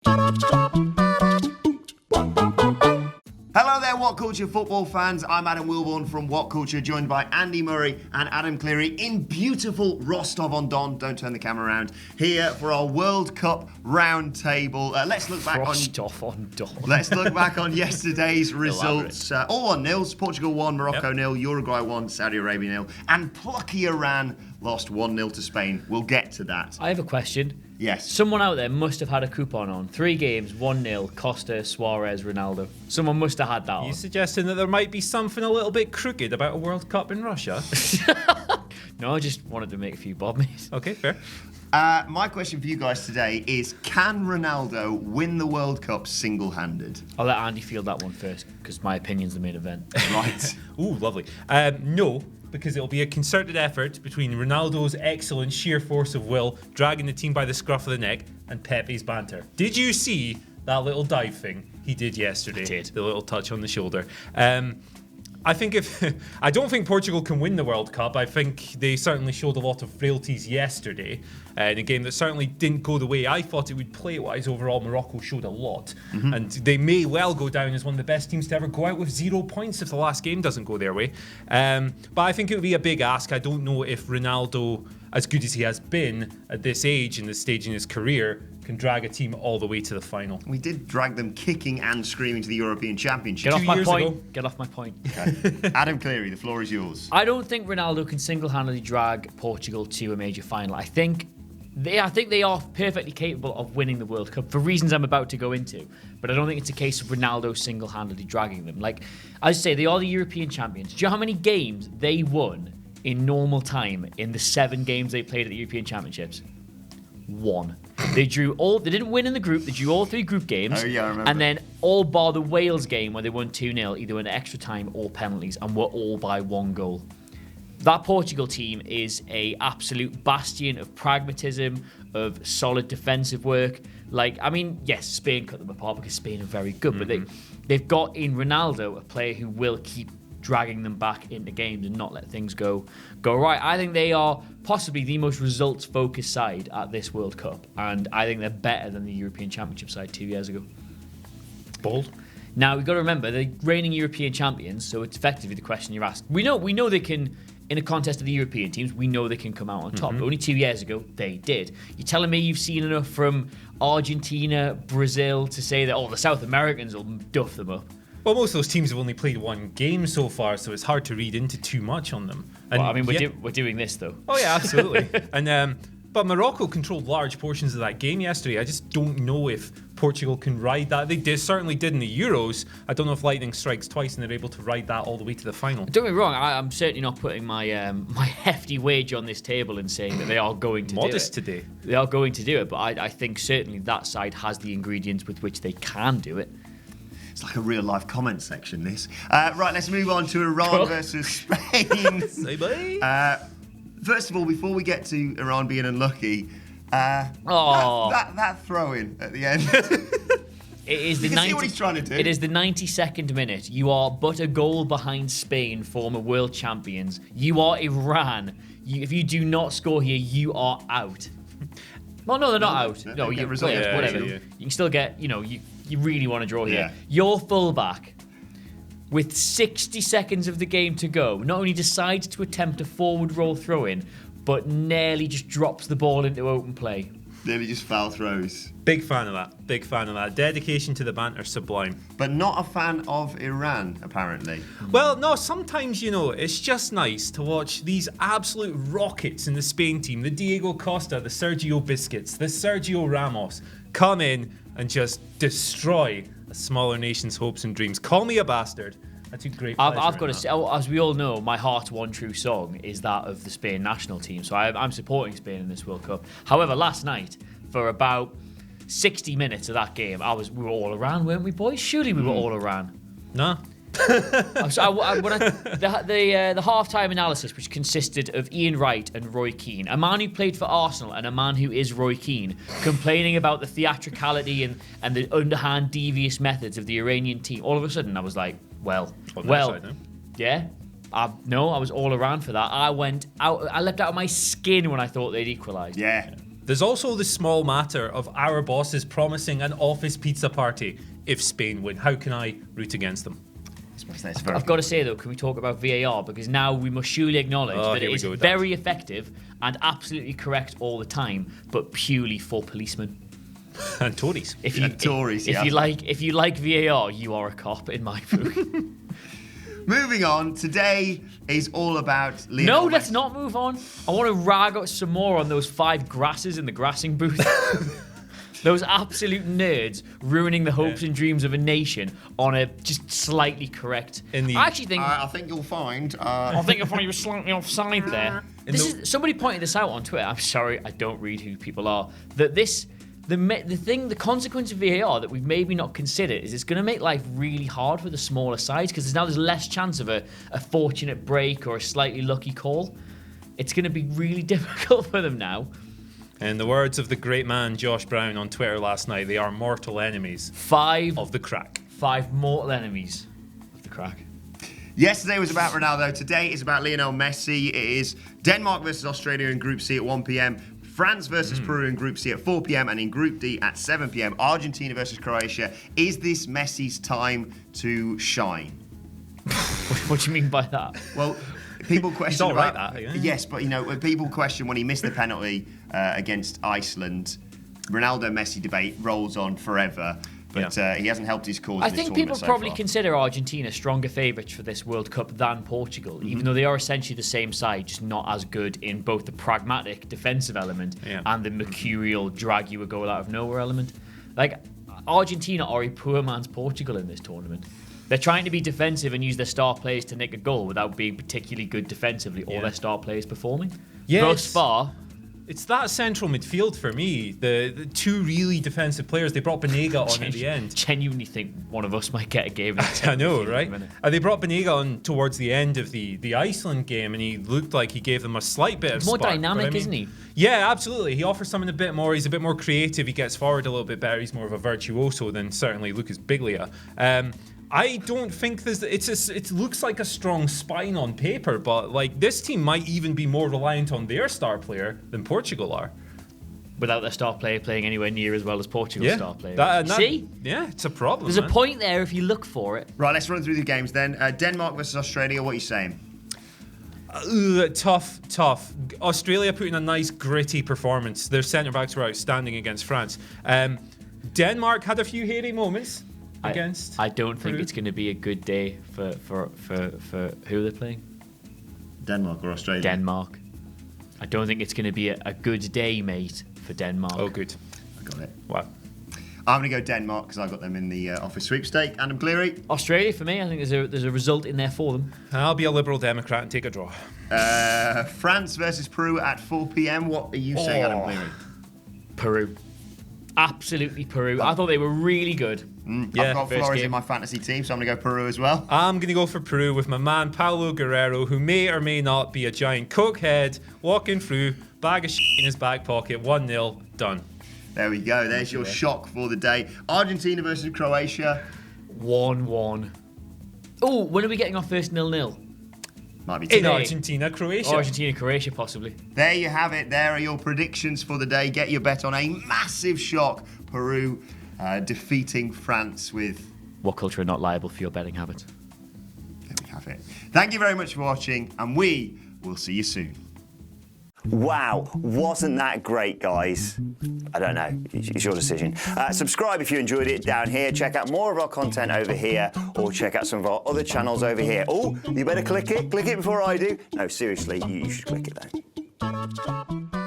Hello there, What Culture football fans. I'm Adam Wilborn from What Culture, joined by Andy Murray and Adam Cleary in beautiful Rostov-on-Don. Don't turn the camera around. Here for our World Cup round table. Let's look back Rostov-on-Don. Let's look back on yesterday's results. All 1-0. Portugal 1, Morocco 0, Uruguay 1, Saudi Arabia 0, and plucky Iran lost 1-0 to Spain. We'll get to that. I have a question. Yes. Someone out there must have had a coupon on. 3 games, 1-0, Costa, Suarez, Ronaldo. Someone must have had that on. You suggesting that there might be something a little bit crooked about a World Cup in Russia? No, I just wanted to make a few bob mates. Okay, fair. My question for you guys today is, can Ronaldo win the World Cup single-handed? I'll let Andy field that one first, because my opinion's the main event. Right. Ooh, lovely. No, because it'll be a concerted effort between Ronaldo's excellent sheer force of will, dragging the team by the scruff of the neck, and Pepe's banter. Did you see that little dive thing he did yesterday? I did. The little touch on the shoulder. I don't think Portugal can win the World Cup. I think they certainly showed a lot of frailties yesterday in a game that certainly didn't go the way I thought it would play-wise. Overall, Morocco showed a lot. Mm-hmm. And they may well go down as one of the best teams to ever go out with 0 points if the last game doesn't go their way. But I think it would be a big ask. I don't know if Ronaldo, as good as he has been at this age and this stage in his career, can drag a team all the way to the final. We did drag them kicking and screaming to the European Championship. Get off my point. ago. Get off my point. Okay. Adam Cleary, the floor is yours. I don't think Ronaldo can single-handedly drag Portugal to a major final. I think they are perfectly capable of winning the World Cup for reasons I'm about to go into. But I don't think it's a case of Ronaldo single-handedly dragging them. Like I say, they are the European champions. Do you know how many games they won in normal time in the 7 games they played at the European Championships? 1. They didn't win in the group. They drew all 3 group games. Oh, yeah, I remember. And then all bar the Wales game where they won 2-0, either in extra time or penalties, and were all by 1 goal. That Portugal team is a absolute bastion of pragmatism, of solid defensive work. Yes, Spain cut them apart because Spain are very good, but they've got in Ronaldo a player who will keep dragging them back into games and not let things go right. I think they are possibly the most results-focused side at this World Cup, and I think they're better than the European Championship side 2 years ago. Bold. Now, we've got to remember, they're reigning European champions, so it's effectively the question you're asked. We know they can, in a contest of the European teams, we know they can come out on top. Only 2 years ago, they did. You're telling me you've seen enough from Argentina, Brazil, to say that, the South Americans will duff them up? Well, most of those teams have only played 1 game so far, so it's hard to read into too much on them. And we're doing this, though. Oh, yeah, absolutely. But Morocco controlled large portions of that game yesterday. I just don't know if Portugal can ride that. They certainly did in the Euros. I don't know if lightning strikes twice and they're able to ride that all the way to the final. Don't get me wrong, I'm certainly not putting my my hefty wage on this table and saying that they are going to do it. Modest today. They are going to do it, but I think certainly that side has the ingredients with which they can do it. It's like a real-life comment section, this. Right, let's move on to Iran versus Spain. Say bye. First of all, before we get to Iran being unlucky, that throw-in at the end. You can see what he's trying to do. It is the 92nd minute. You are but a goal behind Spain, former world champions. You are Iran. If you do not score here, you are out. Well, no, they're not out. No, you're whatever. Yeah. You can still get, you really want to draw here. Yeah. Your fullback, with 60 seconds of the game to go, not only decides to attempt a forward roll throw-in, but nearly just drops the ball into open play. Nearly just foul throws. Big fan of that. Dedication to the banter, sublime. But not a fan of Iran, apparently. Well, no, sometimes, it's just nice to watch these absolute rockets in the Spain team. The Diego Costa, the Sergio Busquets, the Sergio Ramos come in and just destroy a smaller nation's hopes and dreams. Call me a bastard. I took great pleasure I've got to in say, as we all know, my heart's one true song is that of the Spain national team. So I'm supporting Spain in this World Cup. However, last night, for about 60 minutes of that game, we were all around, weren't we, boys? Surely we were all around. No. The half-time analysis, which consisted of Ian Wright and Roy Keane, a man who played for Arsenal and a man who is Roy Keane, complaining about the theatricality and the underhand, devious methods of the Iranian team. All of a sudden, I was like, yeah. I was all around for that. I leapt out of my skin when I thought they'd equalised. Yeah. There's also the small matter of our bosses promising an office pizza party if Spain win. How can I root against them? I've got to say, though, can we talk about VAR? Because now we must surely acknowledge that it is very effective and absolutely correct all the time, but purely for policemen. And Tories. If you like VAR, you are a cop in my book. Moving on, today is all about Lionel No, Messi. let's not move on. I want to rag out some more on those 5 grasses in the grassing booth. Those absolute nerds ruining the hopes and dreams of a nation on a just slightly correct. I actually think. I think you'll find. I think you were slightly offside there. Somebody pointed this out on Twitter. I'm sorry, I don't read who people are. That the consequence of VAR that we've maybe not considered is it's going to make life really hard for the smaller sides because there's less chance of a fortunate break or a slightly lucky call. It's going to be really difficult for them now. In the words of the great man Josh Brown on Twitter last night, they are mortal enemies 5 of the crack. 5 mortal enemies of the crack. Yesterday was about Ronaldo. Today is about Lionel Messi. It is Denmark versus Australia in Group C at 1 p.m. France versus Peru in Group C at 4 p.m. and in Group D at 7 p.m. Argentina versus Croatia. Is this Messi's time to shine? What do you mean by that? Well, people question He's all right, about that, yeah. Yes, but when people question when he missed the penalty against Iceland, Ronaldo-Messi debate rolls on forever. But he hasn't helped his cause. I think people probably consider Argentina stronger favourites for this World Cup than Portugal, even though they are essentially the same side, just not as good in both the pragmatic defensive element and the mercurial drag you a goal out of nowhere element. Like, Argentina are a poor man's Portugal in this tournament. They're trying to be defensive and use their star players to nick a goal without being particularly good defensively or their star players performing. Thus far, it's that central midfield for me. The 2 really defensive players. They brought Banega on at the end. Genuinely think one of us might get a game. I know, right? They brought Banega on towards the end of the Iceland game, and he looked like he gave them a slight bit of spark. More dynamic, but, isn't he? Yeah, absolutely. He offers something a bit more. He's a bit more creative. He gets forward a little bit better. He's more of a virtuoso than certainly Lucas Biglia. I don't think it looks like a strong spine on paper, but like this team might even be more reliant on their star player than Portugal are. Without their star player playing anywhere near as well as Portugal's star player. See? Yeah, it's a problem. There's a point there if you look for it. Right, let's run through the games then. Denmark versus Australia, what are you saying? Tough. Australia put in a nice gritty performance. Their centre-backs were outstanding against France. Denmark had a few hairy moments. I don't think it's going to be a good day for who they're playing. Denmark or Australia? Denmark. I don't think it's going to be a good day, mate, for Denmark. Oh, good. I got it. Wow. I'm going to go Denmark because I got them in the office sweepstake. Adam Cleary? Australia for me. I think there's a result in there for them. I'll be a Liberal Democrat and take a draw. France versus Peru at 4 p.m. What are you saying, Adam Cleary? Peru. Absolutely Peru. I thought they were really good. I've got Flores in my fantasy team, so I'm going to go Peru as well. I'm going to go for Peru with my man Paulo Guerrero, who may or may not be a giant cokehead, walking through, bag of shit in his back pocket, 1-0, done. There we go. There's your shock for the day. Argentina versus Croatia. 1-1. Oh, when are we getting our first 0-0? Might be today. In Argentina, Croatia. Argentina, Croatia, possibly. There you have it. There are your predictions for the day. Get your bet on a massive shock. Peru defeating France with... What culture are not liable for your betting habits? There we have it. Thank you very much for watching, and we will see you soon. Wow, wasn't that great, guys? I don't know, it's your decision. Subscribe if you enjoyed it down here. Check out more of our content over here, or check out some of our other channels over here. Oh, you better click it before I do. No, seriously, you should click it though.